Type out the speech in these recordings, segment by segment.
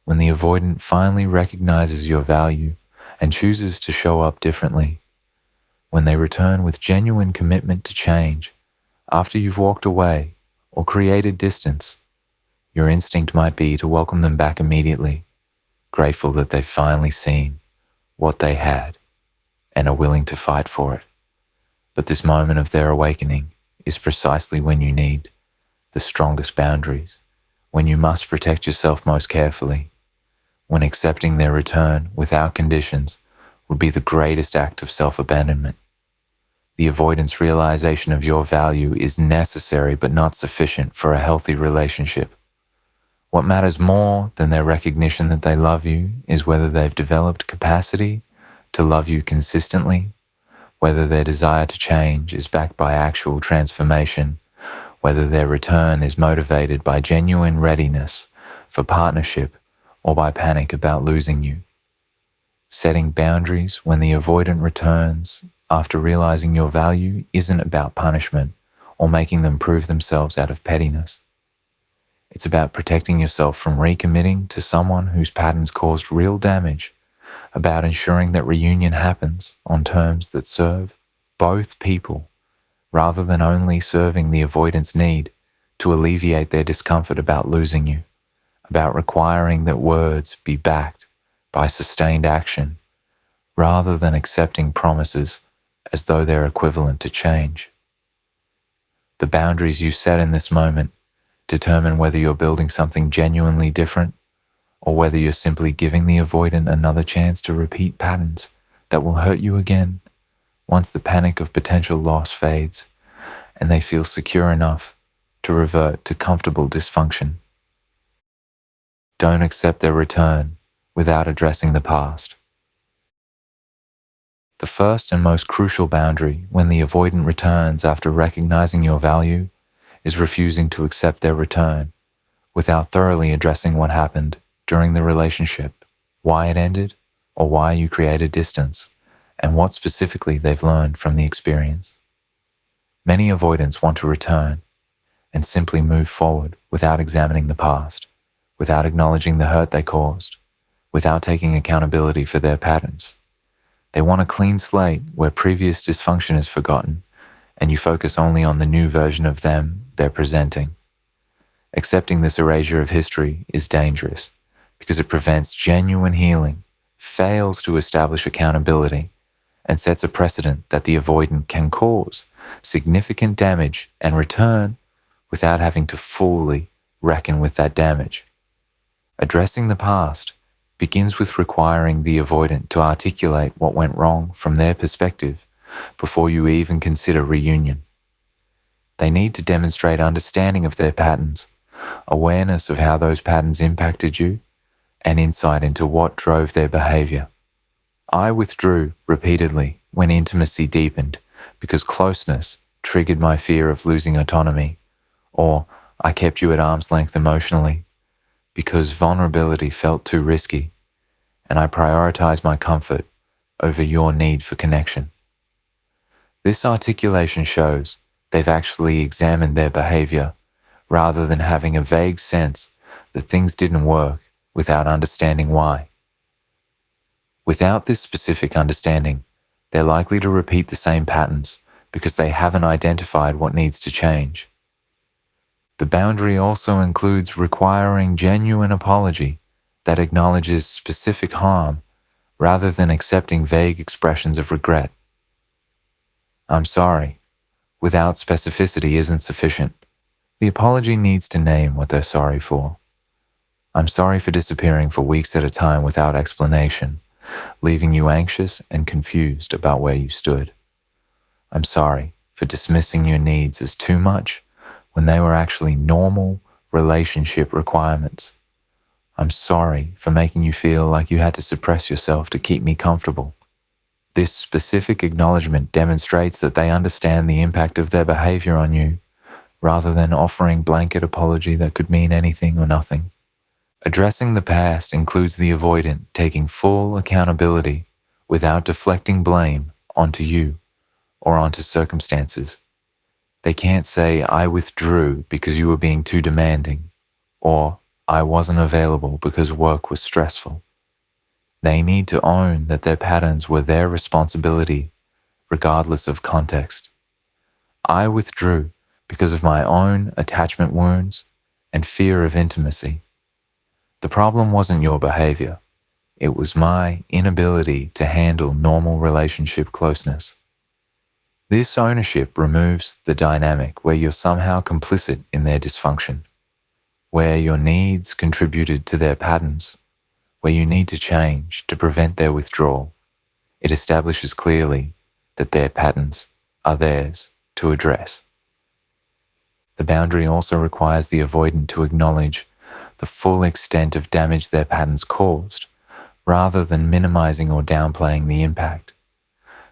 when the avoidant finally recognizes your value and chooses to show up differently, when they return with genuine commitment to change after you've walked away or created distance, your instinct might be to welcome them back immediately, grateful that they've finally seen what they had and are willing to fight for it. But this moment of their awakening is precisely when you need the strongest boundaries, when you must protect yourself most carefully, when accepting their return without conditions would be the greatest act of self-abandonment. The avoidance realization of your value is necessary but not sufficient for a healthy relationship. What matters more than their recognition that they love you is whether they've developed capacity to love you consistently, whether their desire to change is backed by actual transformation, whether their return is motivated by genuine readiness for partnership or by panic about losing you. Setting boundaries when the avoidant returns after realizing your value isn't about punishment or making them prove themselves out of pettiness. It's about protecting yourself from recommitting to someone whose patterns caused real damage, about ensuring that reunion happens on terms that serve both people, rather than only serving the avoidant's need to alleviate their discomfort about losing you, about requiring that words be backed by sustained action, rather than accepting promises as though they're equivalent to change. The boundaries you set in this moment determine whether you're building something genuinely different or whether you're simply giving the avoidant another chance to repeat patterns that will hurt you again once the panic of potential loss fades and they feel secure enough to revert to comfortable dysfunction. Don't accept their return without addressing the past. The first and most crucial boundary when the avoidant returns after recognizing your value is refusing to accept their return without thoroughly addressing what happened during the relationship, why it ended, or why you created distance, and what specifically they've learned from the experience. Many avoidants want to return and simply move forward without examining the past, without acknowledging the hurt they caused, without taking accountability for their patterns. They want a clean slate where previous dysfunction is forgotten and you focus only on the new version of them they're presenting. Accepting this erasure of history is dangerous because it prevents genuine healing, fails to establish accountability, and sets a precedent that the avoidant can cause significant damage and return without having to fully reckon with that damage. Addressing the past begins with requiring the avoidant to articulate what went wrong from their perspective before you even consider reunion. They need to demonstrate understanding of their patterns, awareness of how those patterns impacted you, and insight into what drove their behavior. I withdrew repeatedly when intimacy deepened because closeness triggered my fear of losing autonomy, or I kept you at arm's length emotionally because vulnerability felt too risky, and I prioritized my comfort over your need for connection. This articulation shows they've actually examined their behavior rather than having a vague sense that things didn't work without understanding why. Without this specific understanding, they're likely to repeat the same patterns because they haven't identified what needs to change. The boundary also includes requiring genuine apology that acknowledges specific harm rather than accepting vague expressions of regret. I'm sorry, without specificity isn't sufficient. The apology needs to name what they're sorry for. I'm sorry for disappearing for weeks at a time without explanation, leaving you anxious and confused about where you stood. I'm sorry for dismissing your needs as too much when they were actually normal relationship requirements. I'm sorry for making you feel like you had to suppress yourself to keep me comfortable. This specific acknowledgement demonstrates that they understand the impact of their behavior on you, rather than offering blanket apology that could mean anything or nothing. Addressing the past includes the avoidant taking full accountability without deflecting blame onto you or onto circumstances. They can't say, I withdrew because you were being too demanding, or I wasn't available because work was stressful. They need to own that their patterns were their responsibility, regardless of context. I withdrew because of my own attachment wounds and fear of intimacy. The problem wasn't your behavior. It was my inability to handle normal relationship closeness. This ownership removes the dynamic where you're somehow complicit in their dysfunction, where your needs contributed to their patterns, where you need to change to prevent their withdrawal. It establishes clearly that their patterns are theirs to address. The boundary also requires the avoidant to acknowledge the full extent of damage their patterns caused, rather than minimizing or downplaying the impact.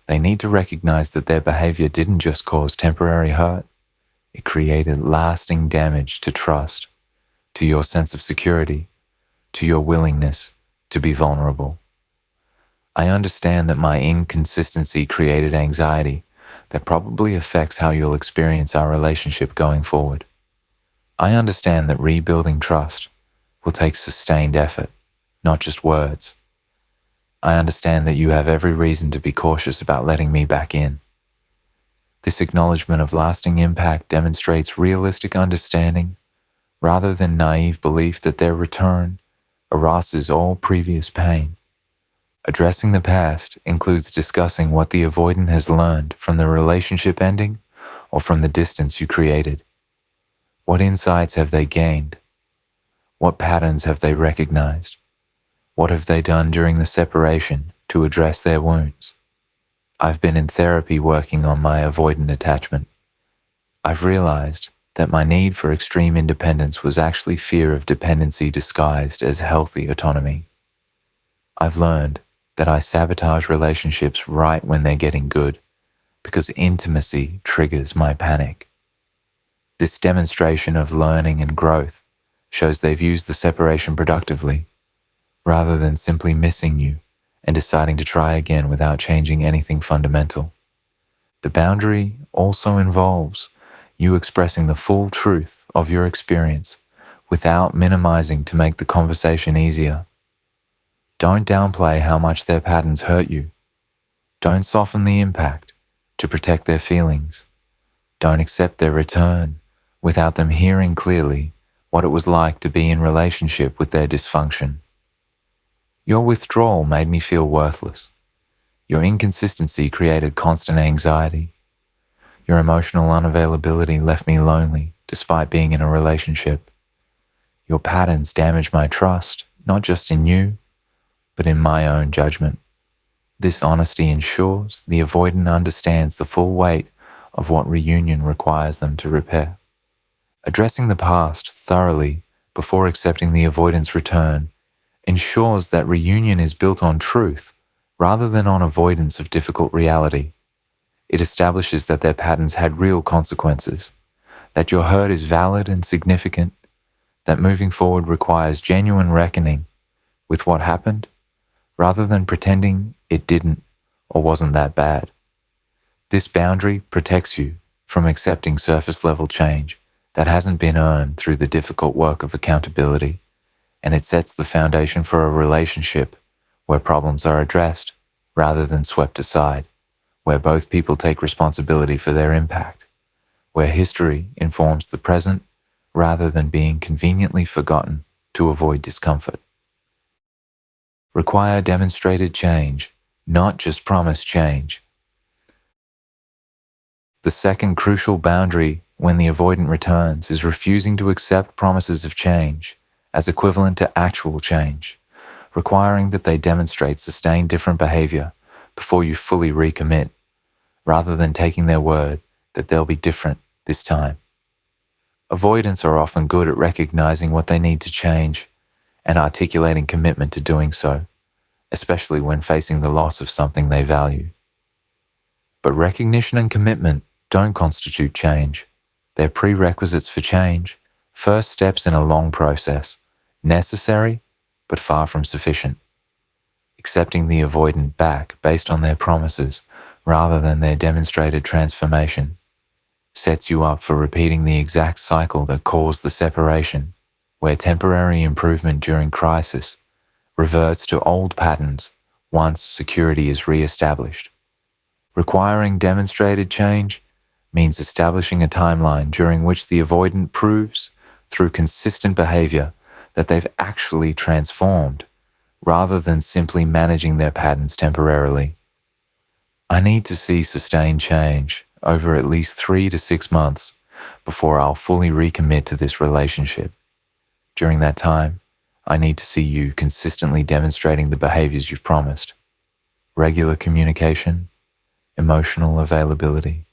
They need to recognize that their behavior didn't just cause temporary hurt, it created lasting damage to trust, to your sense of security, to your willingness to be vulnerable. I understand that my inconsistency created anxiety that probably affects how you'll experience our relationship going forward. I understand that rebuilding trust will take sustained effort, not just words. I understand that you have every reason to be cautious about letting me back in. This acknowledgement of lasting impact demonstrates realistic understanding rather than naive belief that their return erases all previous pain. Addressing the past includes discussing what the avoidant has learned from the relationship ending or from the distance you created. What insights have they gained? What patterns have they recognized? What have they done during the separation to address their wounds? I've been in therapy working on my avoidant attachment. I've realized that my need for extreme independence was actually fear of dependency disguised as healthy autonomy. I've learned that I sabotage relationships right when they're getting good because intimacy triggers my panic. This demonstration of learning and growth shows they've used the separation productively, rather than simply missing you and deciding to try again without changing anything fundamental. The boundary also involves you expressing the full truth of your experience without minimizing to make the conversation easier. Don't downplay how much their patterns hurt you. Don't soften the impact to protect their feelings. Don't accept their return without them hearing clearly what it was like to be in relationship with their dysfunction. Your withdrawal made me feel worthless. Your inconsistency created constant anxiety. Your emotional unavailability left me lonely despite being in a relationship. Your patterns damaged my trust, not just in you, but in my own judgment. This honesty ensures the avoidant understands the full weight of what reunion requires them to repair. Addressing the past thoroughly before accepting the avoidant's return ensures that reunion is built on truth rather than on avoidance of difficult reality. It establishes that their patterns had real consequences, that your hurt is valid and significant, that moving forward requires genuine reckoning with what happened rather than pretending it didn't or wasn't that bad. This boundary protects you from accepting surface-level change that hasn't been earned through the difficult work of accountability, and it sets the foundation for a relationship where problems are addressed rather than swept aside, where both people take responsibility for their impact, where history informs the present rather than being conveniently forgotten to avoid discomfort. Require demonstrated change, not just promised change. The second crucial boundary when the avoidant returns is refusing to accept promises of change as equivalent to actual change, requiring that they demonstrate sustained different behavior before you fully recommit, rather than taking their word that they'll be different this time. Avoidants are often good at recognizing what they need to change and articulating commitment to doing so, especially when facing the loss of something they value. But recognition and commitment don't constitute change. They're prerequisites for change, first steps in a long process, necessary but far from sufficient. Accepting the avoidant back based on their promises rather than their demonstrated transformation sets you up for repeating the exact cycle that caused the separation where temporary improvement during crisis reverts to old patterns once security is re-established. Requiring demonstrated change means establishing a timeline during which the avoidant proves, through consistent behavior, that they've actually transformed, rather than simply managing their patterns temporarily. I need to see sustained change over at least 3 to 6 months before I'll fully recommit to this relationship. During that time, I need to see you consistently demonstrating the behaviors you've promised. Regular communication, emotional availability,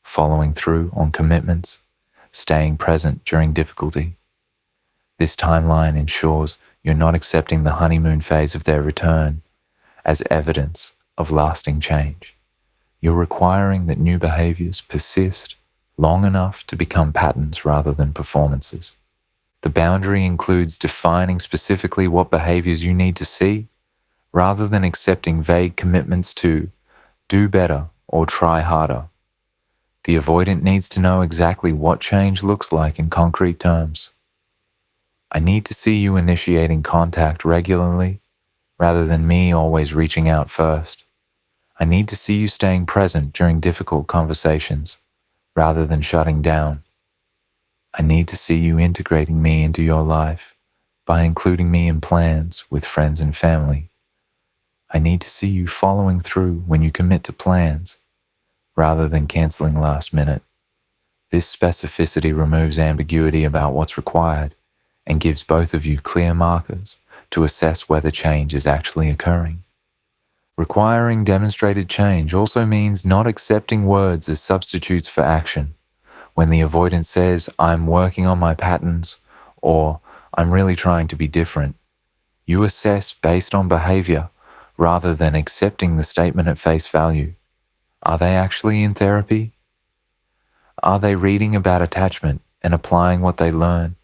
following through on commitments, staying present during difficulty. This timeline ensures you're not accepting the honeymoon phase of their return as evidence of lasting change. You're requiring that new behaviors persist long enough to become patterns rather than performances. The boundary includes defining specifically what behaviors you need to see, rather than accepting vague commitments to do better or try harder. The avoidant needs to know exactly what change looks like in concrete terms. I need to see you initiating contact regularly, rather than me always reaching out first. I need to see you staying present during difficult conversations, rather than shutting down. I need to see you integrating me into your life by including me in plans with friends and family. I need to see you following through when you commit to plans, rather than canceling last minute. This specificity removes ambiguity about what's required and gives both of you clear markers to assess whether change is actually occurring. Requiring demonstrated change also means not accepting words as substitutes for action. When the avoidant says, "I'm working on my patterns," or "I'm really trying to be different," you assess based on behavior rather than accepting the statement at face value. Are they actually in therapy? Are they reading about attachment and applying what they learn?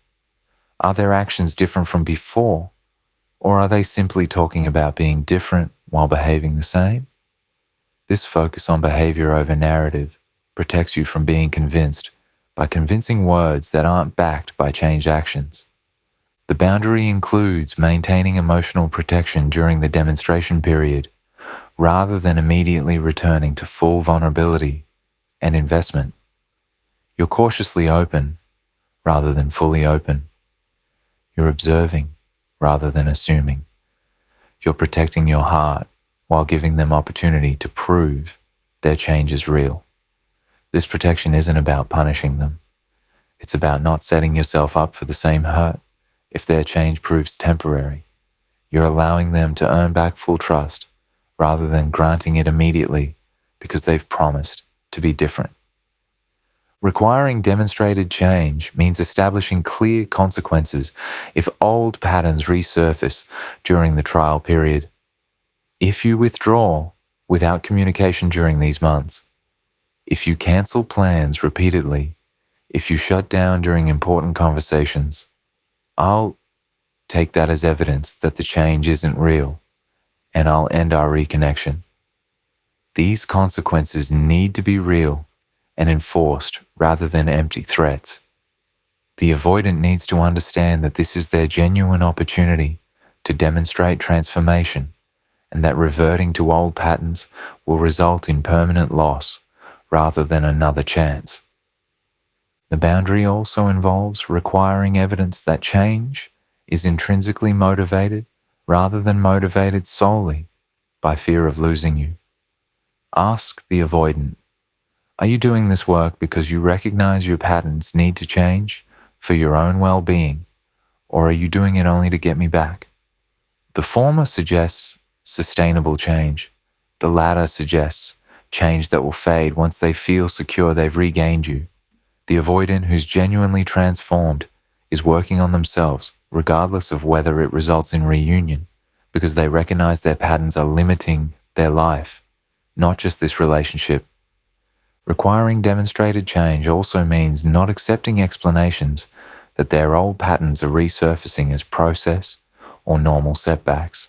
Are their actions different from before? Or are they simply talking about being different while behaving the same? This focus on behavior over narrative protects you from being convinced by convincing words that aren't backed by changed actions. The boundary includes maintaining emotional protection during the demonstration period, rather than immediately returning to full vulnerability and investment. You're cautiously open, rather than fully open. You're observing, rather than assuming. You're protecting your heart while giving them opportunity to prove their change is real. This protection isn't about punishing them. It's about not setting yourself up for the same hurt if their change proves temporary. You're allowing them to earn back full trust rather than granting it immediately because they've promised to be different. Requiring demonstrated change means establishing clear consequences if old patterns resurface during the trial period. If you withdraw without communication during these months, if you cancel plans repeatedly, if you shut down during important conversations, I'll take that as evidence that the change isn't real, and I'll end our reconnection. These consequences need to be real and enforced rather than empty threats. The avoidant needs to understand that this is their genuine opportunity to demonstrate transformation, and that reverting to old patterns will result in permanent loss rather than another chance. The boundary also involves requiring evidence that change is intrinsically motivated rather than motivated solely by fear of losing you. Ask the avoidant, are you doing this work because you recognize your patterns need to change for your own well-being, or are you doing it only to get me back? The former suggests sustainable change. The latter suggests change that will fade once they feel secure they've regained you. The avoidant who's genuinely transformed is working on themselves, regardless of whether it results in reunion, because they recognize their patterns are limiting their life, not just this relationship. Requiring demonstrated change also means not accepting explanations that their old patterns are resurfacing as process or normal setbacks.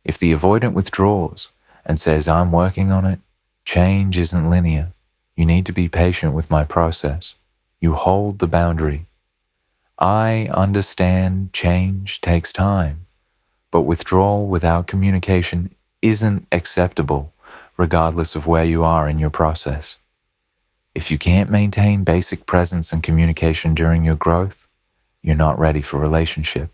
If the avoidant withdraws and says, "I'm working on it," change isn't linear. You need to be patient with my process. You hold the boundary. I understand change takes time, but withdrawal without communication isn't acceptable, regardless of where you are in your process. If you can't maintain basic presence and communication during your growth, you're not ready for relationship.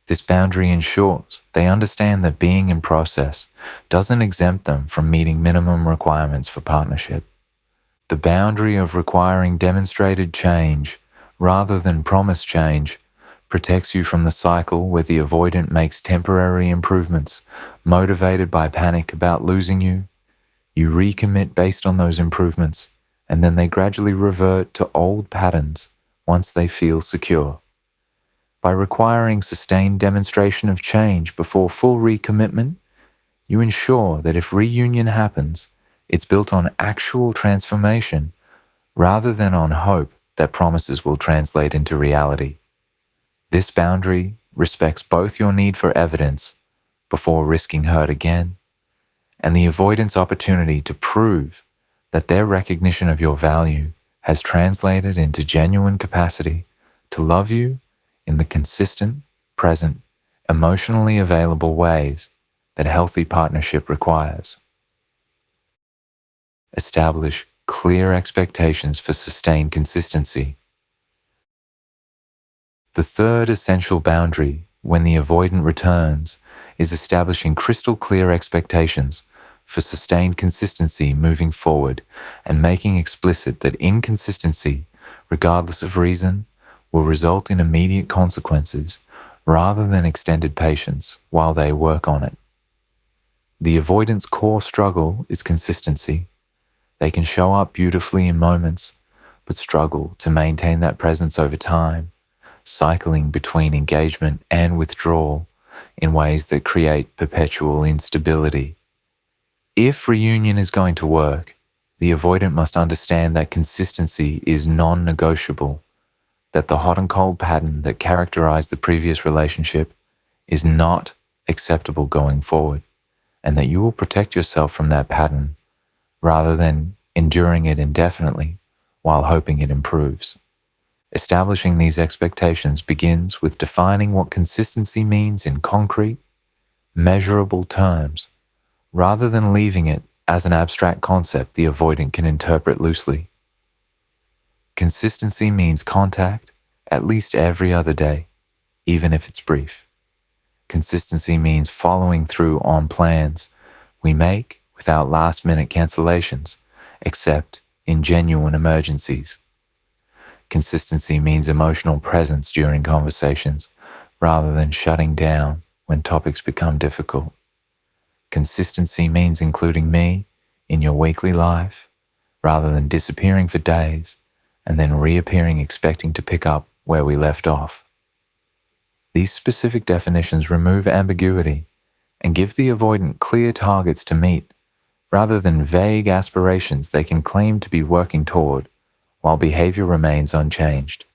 This boundary ensures they understand that being in process doesn't exempt them from meeting minimum requirements for partnership. The boundary of requiring demonstrated change rather than promised change protects you from the cycle where the avoidant makes temporary improvements, motivated by panic about losing you. You recommit based on those improvements, and then they gradually revert to old patterns once they feel secure. By requiring sustained demonstration of change before full recommitment, you ensure that if reunion happens, it's built on actual transformation rather than on hope that promises will translate into reality. This boundary respects both your need for evidence before risking hurt again and the avoidant's opportunity to prove that their recognition of your value has translated into genuine capacity to love you in the consistent, present, emotionally available ways that healthy partnership requires. Establish clear expectations for sustained consistency. The third essential boundary when the avoidant returns is establishing crystal clear expectations for sustained consistency moving forward and making explicit that inconsistency, regardless of reason, will result in immediate consequences rather than extended patience while they work on it. The avoidant's core struggle is consistency. They can show up beautifully in moments, but struggle to maintain that presence over time, cycling between engagement and withdrawal in ways that create perpetual instability. If reunion is going to work, the avoidant must understand that consistency is non-negotiable, that the hot and cold pattern that characterized the previous relationship is not acceptable going forward, and that you will protect yourself from that pattern rather than enduring it indefinitely while hoping it improves. Establishing these expectations begins with defining what consistency means in concrete, measurable terms, rather than leaving it as an abstract concept the avoidant can interpret loosely. Consistency means contact at least every other day, even if it's brief. Consistency means following through on plans we make without last-minute cancellations, except in genuine emergencies. Consistency means emotional presence during conversations rather than shutting down when topics become difficult. Consistency means including me in your weekly life rather than disappearing for days and then reappearing expecting to pick up where we left off. These specific definitions remove ambiguity and give the avoidant clear targets to meet rather than vague aspirations they can claim to be working toward while behavior remains unchanged.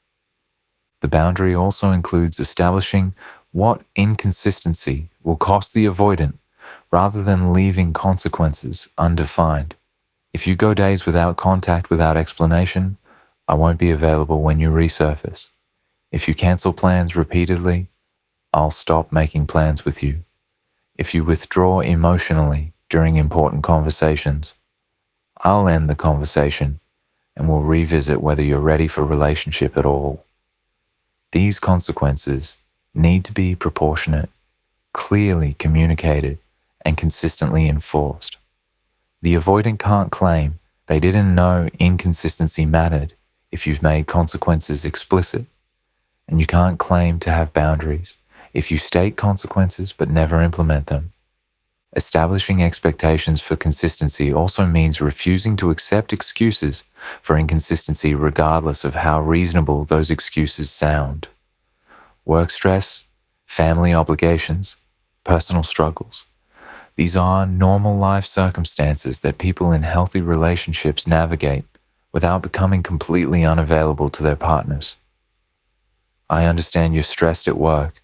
The boundary also includes establishing what inconsistency will cost the avoidant rather than leaving consequences undefined. If you go days without contact without explanation, I won't be available when you resurface. If you cancel plans repeatedly, I'll stop making plans with you. If you withdraw emotionally during important conversations, I'll end the conversation and we'll revisit whether you're ready for relationship at all. These consequences need to be proportionate, clearly communicated, and consistently enforced. The avoidant can't claim they didn't know inconsistency mattered if you've made consequences explicit, and you can't claim to have boundaries if you state consequences but never implement them. Establishing expectations for consistency also means refusing to accept excuses for inconsistency regardless of how reasonable those excuses sound. Work stress, family obligations, personal struggles. These are normal life circumstances that people in healthy relationships navigate without becoming completely unavailable to their partners. I understand you're stressed at work,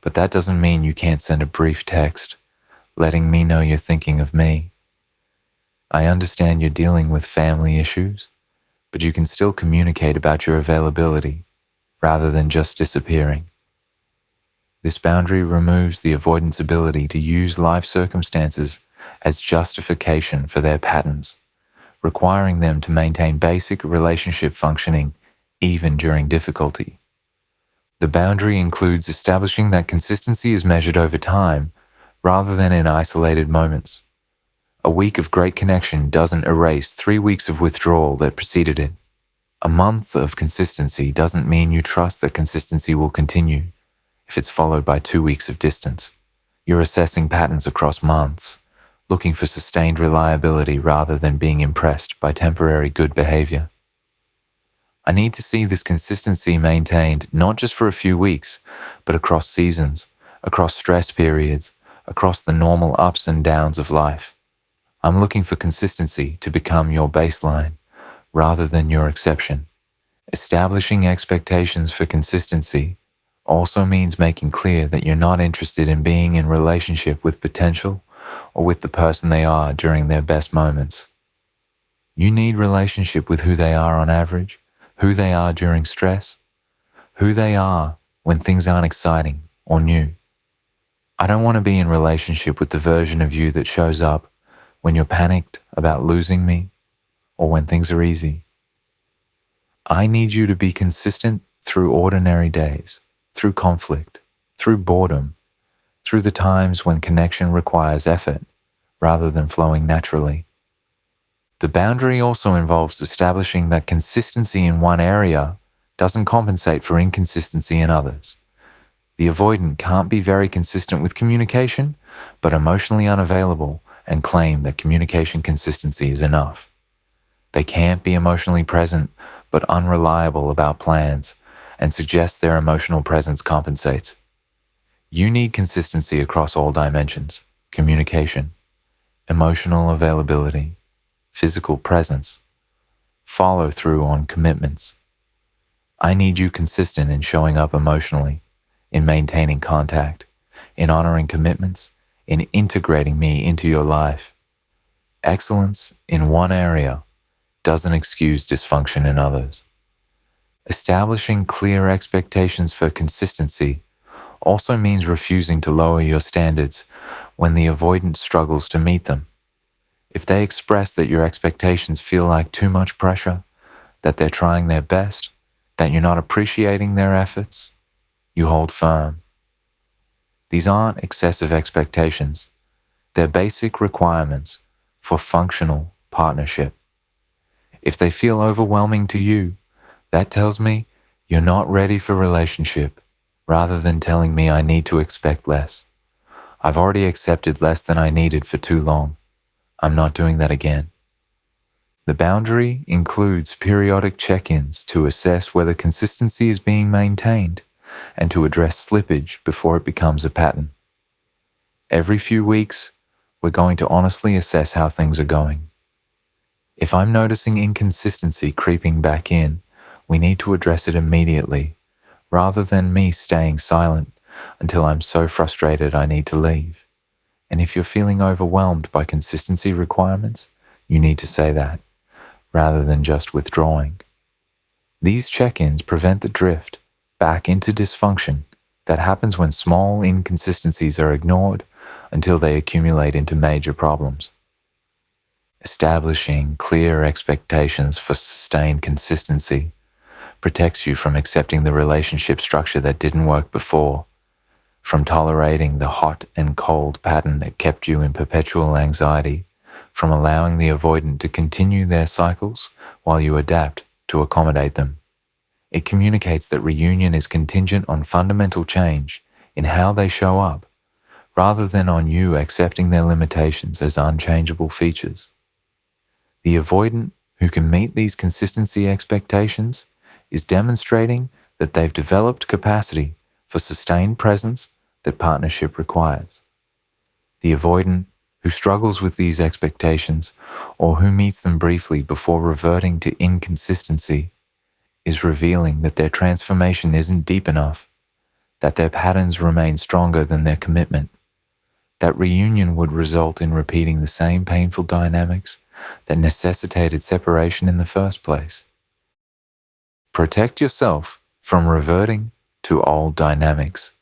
but that doesn't mean you can't send a brief text letting me know you're thinking of me. I understand you're dealing with family issues, but you can still communicate about your availability rather than just disappearing. This boundary removes the avoidant's ability to use life circumstances as justification for their patterns, requiring them to maintain basic relationship functioning even during difficulty. The boundary includes establishing that consistency is measured over time rather than in isolated moments. A week of great connection doesn't erase 3 weeks of withdrawal that preceded it. A month of consistency doesn't mean you trust that consistency will continue if it's followed by 2 weeks of distance. You're assessing patterns across months, looking for sustained reliability rather than being impressed by temporary good behavior. I need to see this consistency maintained not just for a few weeks, but across seasons, across stress periods, across the normal ups and downs of life. I'm looking for consistency to become your baseline rather than your exception. Establishing expectations for consistency also means making clear that you're not interested in being in relationship with potential or with the person they are during their best moments. You need relationship with who they are on average, who they are during stress, who they are when things aren't exciting or new. I don't want to be in relationship with the version of you that shows up when you're panicked about losing me or when things are easy. I need you to be consistent through ordinary days, through conflict, through boredom, through the times when connection requires effort rather than flowing naturally. The boundary also involves establishing that consistency in one area doesn't compensate for inconsistency in others. The avoidant can't be very consistent with communication, but emotionally unavailable and claim that communication consistency is enough. They can't be emotionally present, but unreliable about plans and suggest their emotional presence compensates. You need consistency across all dimensions: communication, emotional availability, physical presence, follow through on commitments. I need you consistent in showing up emotionally, in maintaining contact, in honoring commitments, in integrating me into your life. Excellence in one area doesn't excuse dysfunction in others. Establishing clear expectations for consistency also means refusing to lower your standards when the avoidant struggles to meet them. If they express that your expectations feel like too much pressure, that they're trying their best, that you're not appreciating their efforts, you hold firm. These aren't excessive expectations. They're basic requirements for functional partnership. If they feel overwhelming to you, that tells me you're not ready for relationship, rather than telling me I need to expect less. I've already accepted less than I needed for too long. I'm not doing that again. The boundary includes periodic check-ins to assess whether consistency is being maintained and to address slippage before it becomes a pattern. Every few weeks, we're going to honestly assess how things are going. If I'm noticing inconsistency creeping back in, we need to address it immediately, rather than me staying silent until I'm so frustrated I need to leave. And if you're feeling overwhelmed by consistency requirements, you need to say that, rather than just withdrawing. These check-ins prevent the drift back into dysfunction that happens when small inconsistencies are ignored until they accumulate into major problems. Establishing clear expectations for sustained consistency protects you from accepting the relationship structure that didn't work before, from tolerating the hot and cold pattern that kept you in perpetual anxiety, from allowing the avoidant to continue their cycles while you adapt to accommodate them. It communicates that reunion is contingent on fundamental change in how they show up, rather than on you accepting their limitations as unchangeable features. The avoidant who can meet these consistency expectations is demonstrating that they've developed capacity for sustained presence that partnership requires. The avoidant who struggles with these expectations or who meets them briefly before reverting to inconsistency is revealing that their transformation isn't deep enough, that their patterns remain stronger than their commitment, that reunion would result in repeating the same painful dynamics that necessitated separation in the first place. Protect yourself from reverting to old dynamics.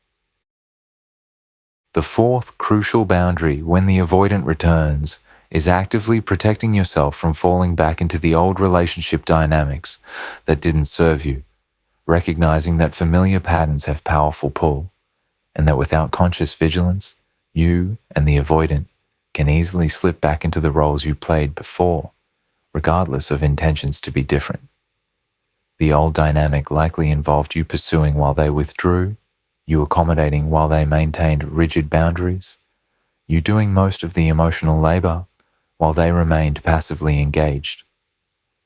The fourth crucial boundary when the avoidant returns is actively protecting yourself from falling back into the old relationship dynamics that didn't serve you, recognizing that familiar patterns have powerful pull, and that without conscious vigilance, you and the avoidant can easily slip back into the roles you played before, regardless of intentions to be different. The old dynamic likely involved you pursuing while they withdrew, you accommodating while they maintained rigid boundaries, you doing most of the emotional labor while they remained passively engaged.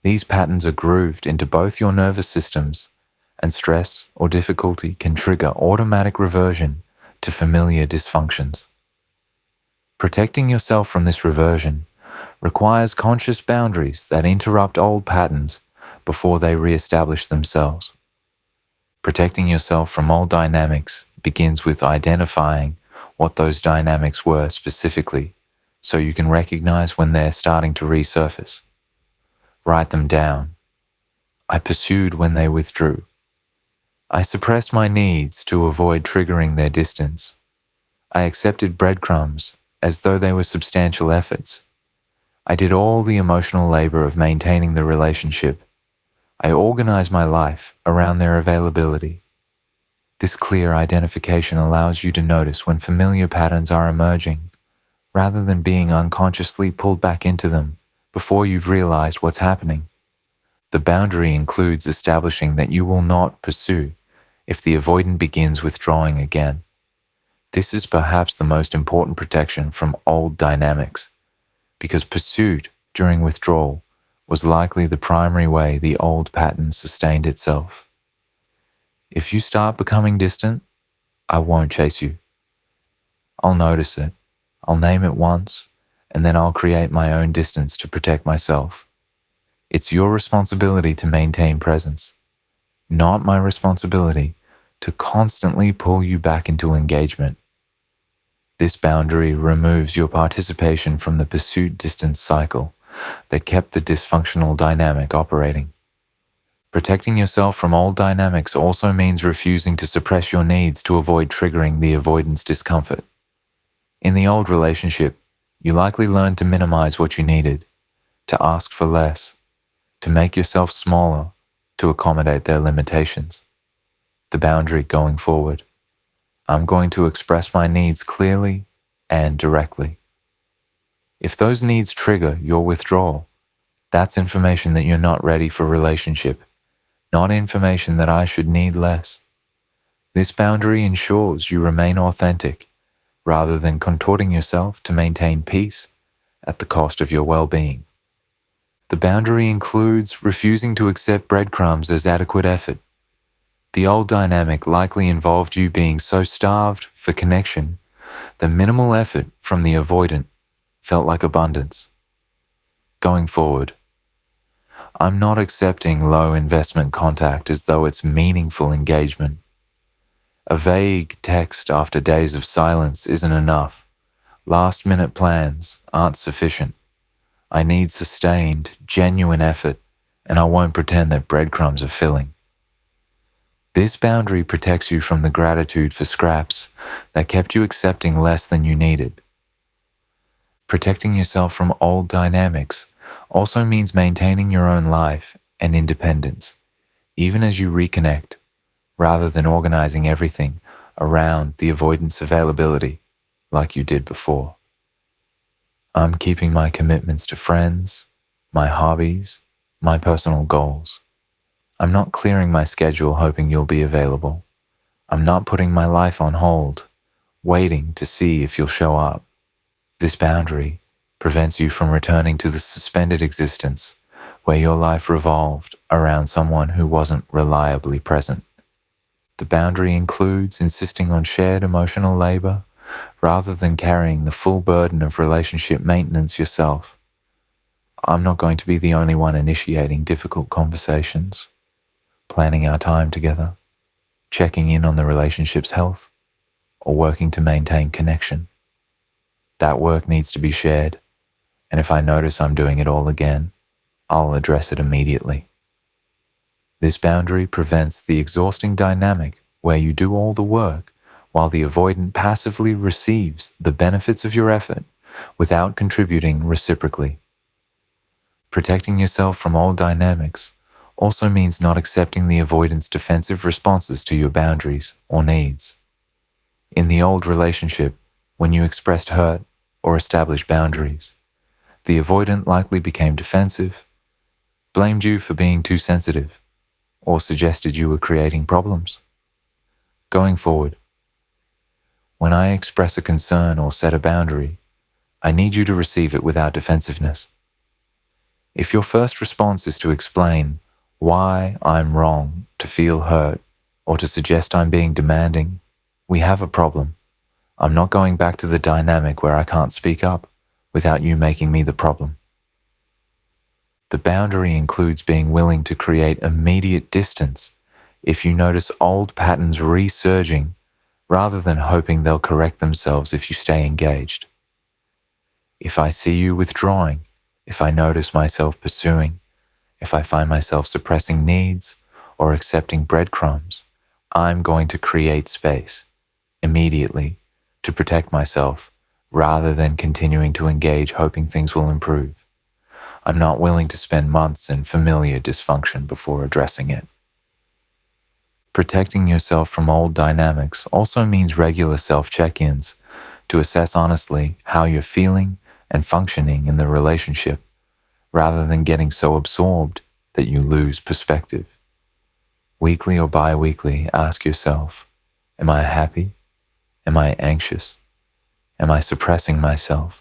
These patterns are grooved into both your nervous systems, and stress or difficulty can trigger automatic reversion to familiar dysfunctions. Protecting yourself from this reversion requires conscious boundaries that interrupt old patterns before they re-establish themselves. Protecting yourself from old dynamics begins with identifying what those dynamics were specifically, so you can recognize when they're starting to resurface. Write them down. I pursued when they withdrew. I suppressed my needs to avoid triggering their distance. I accepted breadcrumbs as though they were substantial efforts. I did all the emotional labor of maintaining the relationship. I organized my life around their availability. This clear identification allows you to notice when familiar patterns are emerging, rather than being unconsciously pulled back into them before you've realized what's happening. The boundary includes establishing that you will not pursue if the avoidant begins withdrawing again. This is perhaps the most important protection from old dynamics, because pursuit during withdrawal was likely the primary way the old pattern sustained itself. If you start becoming distant, I won't chase you. I'll notice it, I'll name it once, and then I'll create my own distance to protect myself. It's your responsibility to maintain presence, not my responsibility to constantly pull you back into engagement. This boundary removes your participation from the pursuit-distance cycle that kept the dysfunctional dynamic operating. Protecting yourself from old dynamics also means refusing to suppress your needs to avoid triggering the avoidance discomfort. In the old relationship, you likely learned to minimize what you needed, to ask for less, to make yourself smaller to accommodate their limitations. The boundary going forward: I'm going to express my needs clearly and directly. If those needs trigger your withdrawal, that's information that you're not ready for relationship, not information that I should need less. This boundary ensures you remain authentic rather than contorting yourself to maintain peace at the cost of your well-being. The boundary includes refusing to accept breadcrumbs as adequate effort. The old dynamic likely involved you being so starved for connection that minimal effort from the avoidant felt like abundance. Going forward, I'm not accepting low investment contact as though it's meaningful engagement. A vague text after days of silence isn't enough. Last-minute plans aren't sufficient. I need sustained, genuine effort, and I won't pretend that breadcrumbs are filling. This boundary protects you from the gratitude for scraps that kept you accepting less than you needed. Protecting yourself from old dynamics also means maintaining your own life and independence, even as you reconnect, rather than organizing everything around the avoidance availability like you did before. I'm keeping my commitments to friends, my hobbies, my personal goals. I'm not clearing my schedule hoping you'll be available. I'm not putting my life on hold, waiting to see if you'll show up. This boundary prevents you from returning to the suspended existence where your life revolved around someone who wasn't reliably present. The boundary includes insisting on shared emotional labor rather than carrying the full burden of relationship maintenance yourself. I'm not going to be the only one initiating difficult conversations, planning our time together, checking in on the relationship's health, or working to maintain connection. That work needs to be shared, and if I notice I'm doing it all again, I'll address it immediately. This boundary prevents the exhausting dynamic where you do all the work while the avoidant passively receives the benefits of your effort without contributing reciprocally. Protecting yourself from old dynamics also means not accepting the avoidant's defensive responses to your boundaries or needs. In the old relationship, when you expressed hurt or established boundaries, the avoidant likely became defensive, blamed you for being too sensitive, or suggested you were creating problems. Going forward, when I express a concern or set a boundary, I need you to receive it without defensiveness. If your first response is to explain why I'm wrong to feel hurt or to suggest I'm being demanding, we have a problem. I'm not going back to the dynamic where I can't speak up without you making me the problem. The boundary includes being willing to create immediate distance if you notice old patterns resurging rather than hoping they'll correct themselves if you stay engaged. If I see you withdrawing, if I notice myself pursuing, if I find myself suppressing needs or accepting breadcrumbs, I'm going to create space immediately to protect myself rather than continuing to engage hoping things will improve. I'm not willing to spend months in familiar dysfunction before addressing it. Protecting yourself from old dynamics also means regular self-check-ins to assess honestly how you're feeling and functioning in the relationship, rather than getting so absorbed that you lose perspective. Weekly or bi-weekly, ask yourself, am I happy? Am I anxious? Am I suppressing myself?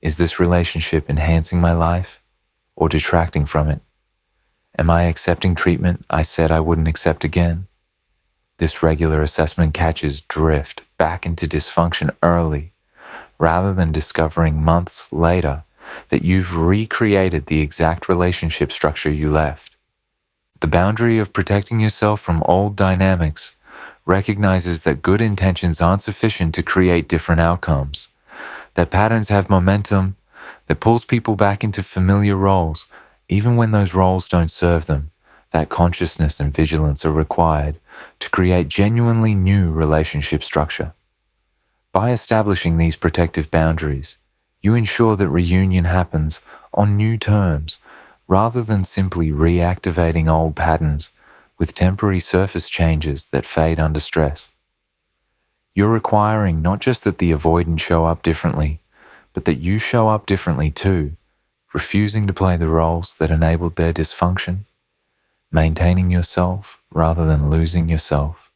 Is this relationship enhancing my life or detracting from it? Am I accepting treatment I said I wouldn't accept again? This regular assessment catches drift back into dysfunction early, rather than discovering months later that you've recreated the exact relationship structure you left. The boundary of protecting yourself from old dynamics recognizes that good intentions aren't sufficient to create different outcomes, that patterns have momentum that pulls people back into familiar roles, even when those roles don't serve them, that consciousness and vigilance are required to create genuinely new relationship structure. By establishing these protective boundaries, you ensure that reunion happens on new terms rather than simply reactivating old patterns with temporary surface changes that fade under stress. You're requiring not just that the avoidant show up differently, but that you show up differently too, refusing to play the roles that enabled their dysfunction, maintaining yourself rather than losing yourself,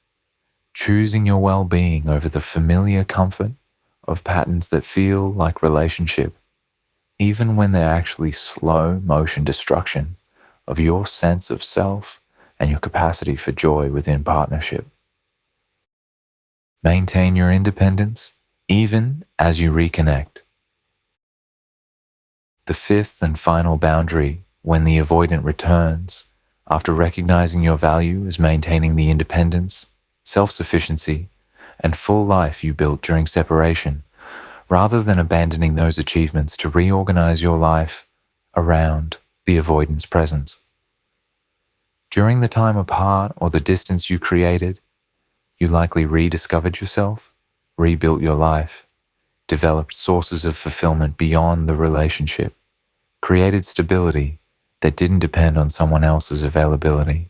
choosing your well-being over the familiar comfort of patterns that feel like relationship, even when they're actually slow motion destruction of your sense of self and your capacity for joy within partnership. Maintain your independence even as you reconnect. The fifth and final boundary when the avoidant returns, after recognizing your value, is maintaining the independence, self-sufficiency, and full life you built during separation, rather than abandoning those achievements to reorganize your life around the avoidant's presence. During the time apart or the distance you created, you likely rediscovered yourself, rebuilt your life, developed sources of fulfillment beyond the relationship, created stability that didn't depend on someone else's availability.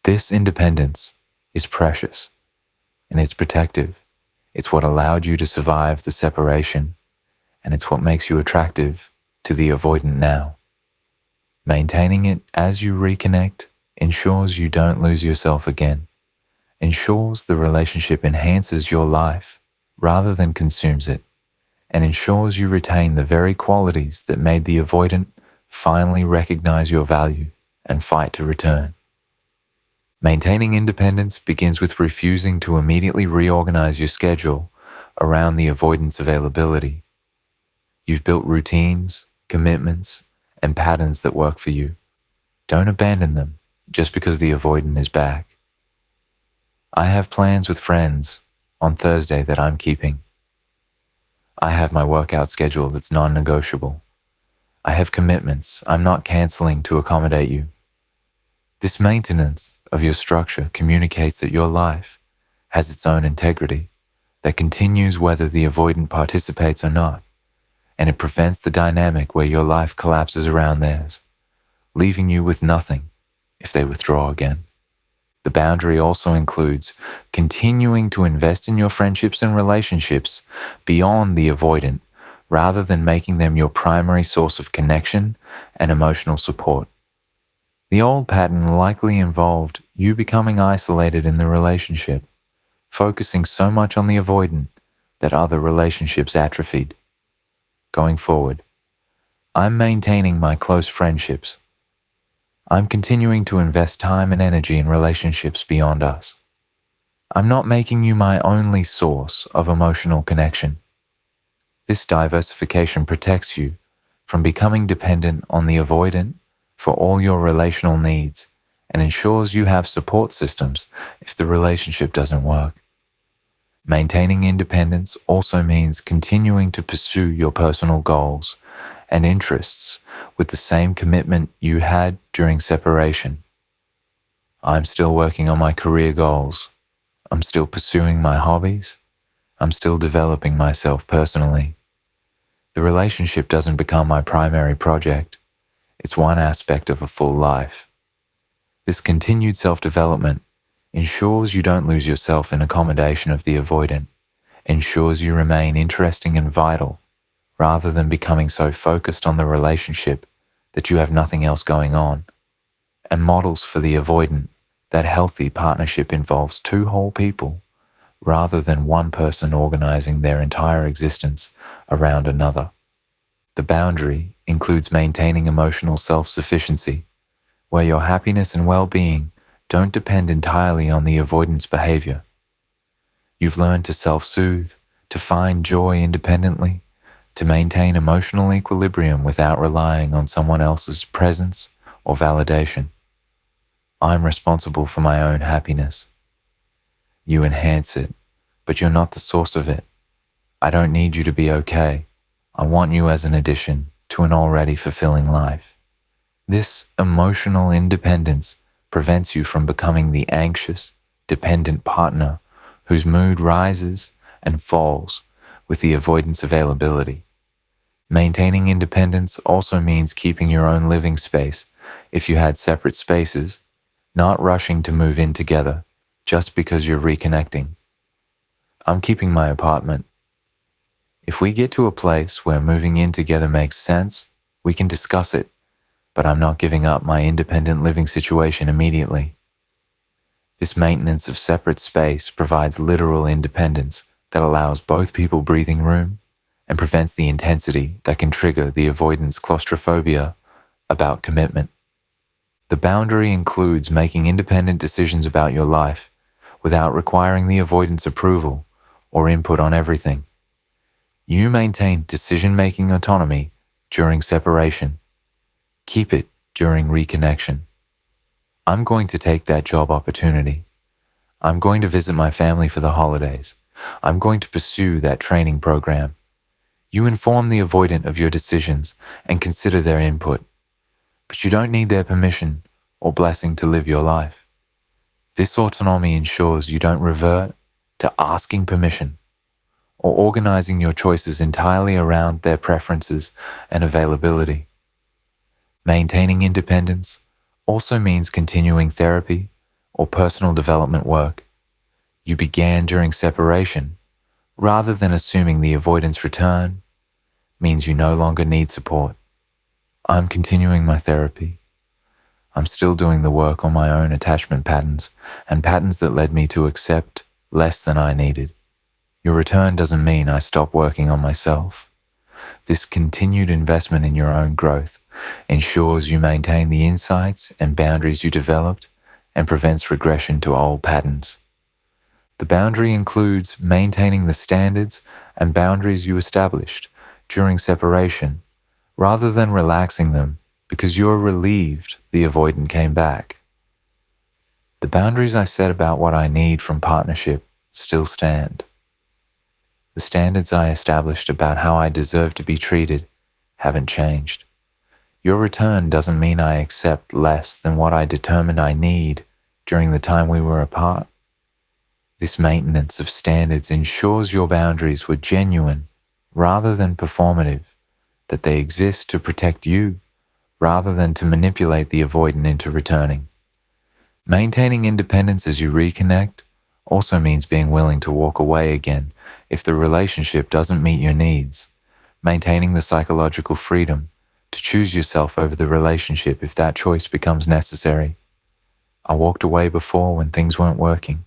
This independence is precious and it's protective. It's what allowed you to survive the separation, and it's what makes you attractive to the avoidant now. Maintaining it as you reconnect ensures you don't lose yourself again, ensures the relationship enhances your life rather than consumes it, and ensures you retain the very qualities that made the avoidant finally recognize your value and fight to return. Maintaining independence begins with refusing to immediately reorganize your schedule around the avoidance availability. You've built routines, commitments, and patterns that work for you. Don't abandon them just because the avoidant is back. I have plans with friends on Thursday that I'm keeping. I have my workout schedule that's non-negotiable. I have commitments I'm not canceling to accommodate you. This maintenance of your structure communicates that your life has its own integrity that continues whether the avoidant participates or not, and it prevents the dynamic where your life collapses around theirs, leaving you with nothing if they withdraw again. The boundary also includes continuing to invest in your friendships and relationships beyond the avoidant rather than making them your primary source of connection and emotional support. The old pattern likely involved you becoming isolated in the relationship, focusing so much on the avoidant that other relationships atrophied. Going forward, I'm maintaining my close friendships. I'm continuing to invest time and energy in relationships beyond us. I'm not making you my only source of emotional connection. This diversification protects you from becoming dependent on the avoidant for all your relational needs and ensures you have support systems if the relationship doesn't work. Maintaining independence also means continuing to pursue your personal goals and interests with the same commitment you had during separation. I'm still working on my career goals. I'm still pursuing my hobbies. I'm still developing myself personally. The relationship doesn't become my primary project. It's one aspect of a full life. This continued self-development ensures you don't lose yourself in accommodation of the avoidant, ensures you remain interesting and vital, rather than becoming so focused on the relationship that you have nothing else going on, and models for the avoidant that healthy partnership involves two whole people, rather than one person organizing their entire existence around another. The boundary includes maintaining emotional self-sufficiency, where your happiness and well-being don't depend entirely on the avoidance behavior. You've learned to self-soothe, to find joy independently, to maintain emotional equilibrium without relying on someone else's presence or validation. I'm responsible for my own happiness. You enhance it, but you're not the source of it. I don't need you to be okay. I want you as an addition to an already fulfilling life. This emotional independence prevents you from becoming the anxious, dependent partner whose mood rises and falls with the avoidance availability. Maintaining independence also means keeping your own living space if you had separate spaces, not rushing to move in together just because you're reconnecting. I'm keeping my apartment. If we get to a place where moving in together makes sense, we can discuss it, but I'm not giving up my independent living situation immediately. This maintenance of separate space provides literal independence that allows both people breathing room and prevents the intensity that can trigger the avoidance claustrophobia about commitment. The boundary includes making independent decisions about your life without requiring the avoidance approval or input on everything. You maintain decision-making autonomy during separation. Keep it during reconnection. I'm going to take that job opportunity. I'm going to visit my family for the holidays. I'm going to pursue that training program. You inform the avoidant of your decisions and consider their input, but you don't need their permission or blessing to live your life. This autonomy ensures you don't revert to asking permission or organizing your choices entirely around their preferences and availability. Maintaining independence also means continuing therapy or personal development work you began during separation, rather than assuming the avoidance return, means you no longer need support. I'm continuing my therapy. I'm still doing the work on my own attachment patterns and patterns that led me to accept less than I needed. Your return doesn't mean I stop working on myself. This continued investment in your own growth ensures you maintain the insights and boundaries you developed and prevents regression to old patterns. The boundary includes maintaining the standards and boundaries you established during separation, rather than relaxing them because you're relieved the avoidant came back. The boundaries I set about what I need from partnership still stand. The standards I established about how I deserve to be treated haven't changed. Your return doesn't mean I accept less than what I determined I need during the time we were apart. This maintenance of standards ensures your boundaries were genuine rather than performative, that they exist to protect you rather than to manipulate the avoidant into returning. Maintaining independence as you reconnect also means being willing to walk away again if the relationship doesn't meet your needs, maintaining the psychological freedom to choose yourself over the relationship if that choice becomes necessary. I walked away before when things weren't working.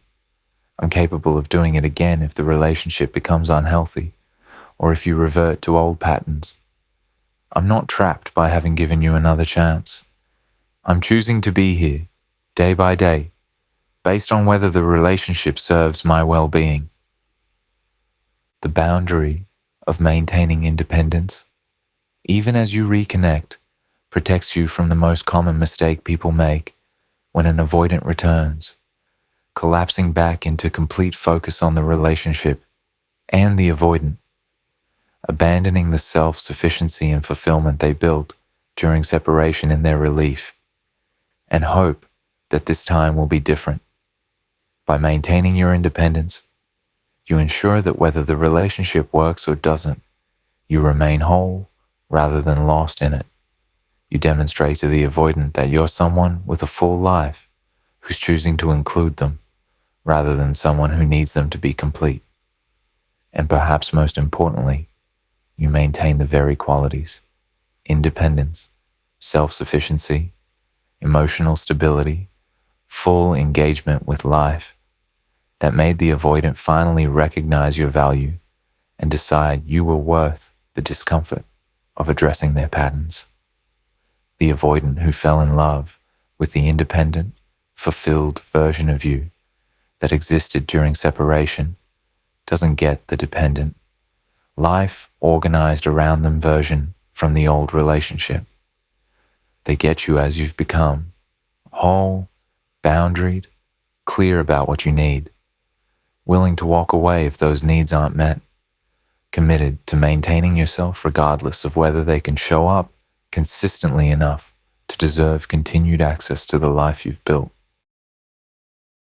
I'm capable of doing it again if the relationship becomes unhealthy or if you revert to old patterns. I'm not trapped by having given you another chance. I'm choosing to be here, day by day, based on whether the relationship serves my well-being. The boundary of maintaining independence, even as you reconnect, protects you from the most common mistake people make when an avoidant returns, collapsing back into complete focus on the relationship and the avoidant, abandoning the self-sufficiency and fulfillment they built during separation in their relief, and hope that this time will be different. By maintaining your independence, you ensure that whether the relationship works or doesn't, you remain whole rather than lost in it. You demonstrate to the avoidant that you're someone with a full life who's choosing to include them rather than someone who needs them to be complete. And perhaps most importantly, you maintain the very qualities: independence, self-sufficiency, emotional stability, full engagement with life, that made the avoidant finally recognize your value and decide you were worth the discomfort of addressing their patterns. The avoidant who fell in love with the independent, fulfilled version of you that existed during separation doesn't get the dependent, life organized around them version from the old relationship. They get you as you've become, whole, boundaried, clear about what you need, willing to walk away if those needs aren't met, committed to maintaining yourself regardless of whether they can show up consistently enough to deserve continued access to the life you've built.